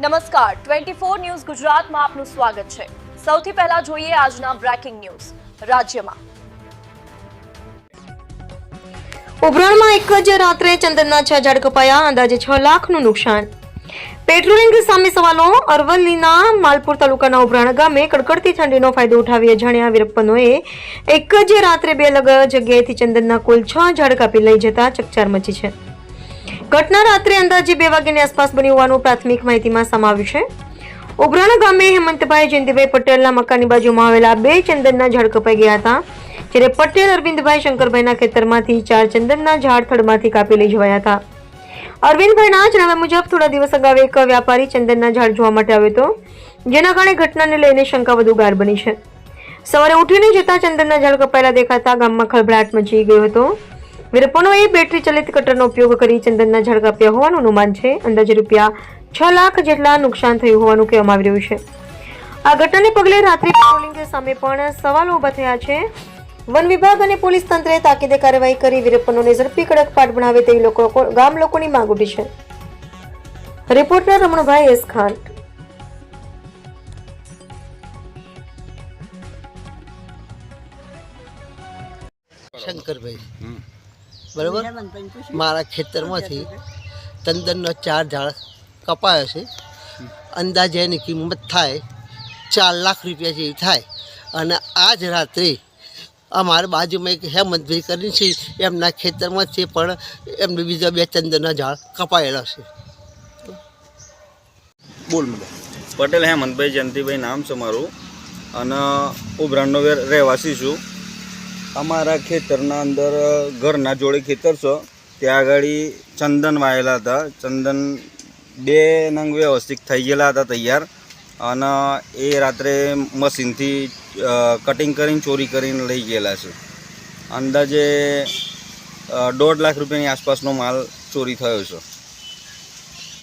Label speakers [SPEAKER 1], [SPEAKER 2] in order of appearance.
[SPEAKER 1] નમસ્કાર 24 ન્યૂઝ ગુજરાતમાં આપનું સ્વાગત છે। સૌથી પહેલા જોઈએ આજના બ્રેકિંગ ન્યૂઝ। રાજ્યમાં ઉભરાણમાં એક જ રાત્રે ચંદનના 6 ઝાડ કપાયા, અંદાજે 6 લાખનું નુકસાન। પેટ્રોલિંગ સામે સવાલો। અરવલ્લીના માલપુર તાલુકાના ઉભરાણ ગામે કડકડતી ઠંડીનો ફાયદો ઉઠાવી અજાણ્યા વિરપ્પનોએ એક જ રાત્રે બે અલગ જગ્યાએથી ચંદનના કુલ 6 ઝાડ કાપી લઈ જતા ચકચાર મચી છે। ઘટના રાત્રે અંદાજે 2 વાગ્યાની આસપાસ બની હોવાનું પ્રાથમિક માહિતીમાં સમાવ્યું છે। ઉભરાણ ગામે હેમંતભાઈ જયંતિભાઈ પટેલના મકાનની બાજુમાં આવેલા 2 ચંદનના ઝાડ કપાઈ ગયા હતા, જ્યારે પટેલ અરવિંદભાઈ શંકરભાઈના ખેતરમાંથી 4 ચંદનના ઝાડ થડમાંથી કાપી લઈ જવાયા હતા। અરવિંદભાઈના જણાવ્યા મુજબ થોડા દિવસ અગાઉ એક વ્યાપારી ચંદનના ઝાડ જોવા માટે આવ્યો હતો, જેના કારણે ઘટનાને લઈને શંકા વધુ ગાઢ બની છે। સવારે ઉઠીને જતા ચંદનના ઝાડ કપાયેલા દેખાતા ગામમાં ખળભળાટ મચી ગયો હતો। વિરપનોએ બેટરી ચલિત કટરનો ઉપયોગ કરી ચંદનના ઝાડ કાપ્યા હોવાનું અનુમાન છે। અંદાજે રૂપિયા 6 લાખ જેટલા નુકસાન થયું હોવાનું કહેવામાં આવી રહ્યું છે। આ ઘટનાને પગલે રાત્રિ પેટ્રોલિંગ સામે પણ સવાલો ઉભા થયા છે। વન વિભાગ અને પોલીસ તંત્રે તાકીદે કાર્યવાહી કરી વિરપનોને ઝડપી કડક પાઠ બનાવે તેવી ગામ લોકોની માંગ ઉઠી છે। Reporter Ramanbhai S Khan.
[SPEAKER 2] શંકરભાઈ બરાબર, મારા ખેતરમાંથી ચંદનનો 4 ઝાડ કપાયો છે। અંદાજે એની કિંમત થાય 4 લાખ રૂપિયા જેવી થાય। અને આજ રાત્રે અમારા બાજુમાં એક હેમંતભાઈ કરીને છે, એમના ખેતરમાં છે, પણ એમને બીજા 2 ચંદનના ઝાડ કપાયેલા છે।
[SPEAKER 3] બોલ પટેલ હેમંતભાઈ જયંતિભાઈ નામ છે મારું, અને ઉભરાણનો રહેવાસી છું। અમારા ખેતરના અંદર ઘરના જોડે ખેતર છે, ત્યાં આગળ ચંદન વાયેલા હતા। ચંદન 2 નંગ વ્યવસ્થિત થઈ ગયેલા હતા તૈયાર, અને એ રાત્રે મશીનથી કટિંગ કરીને ચોરી કરીને લઈ ગયેલા છે। અંદાજે 1.5 લાખ રૂપિયાની આસપાસનો માલ ચોરી થયો છે।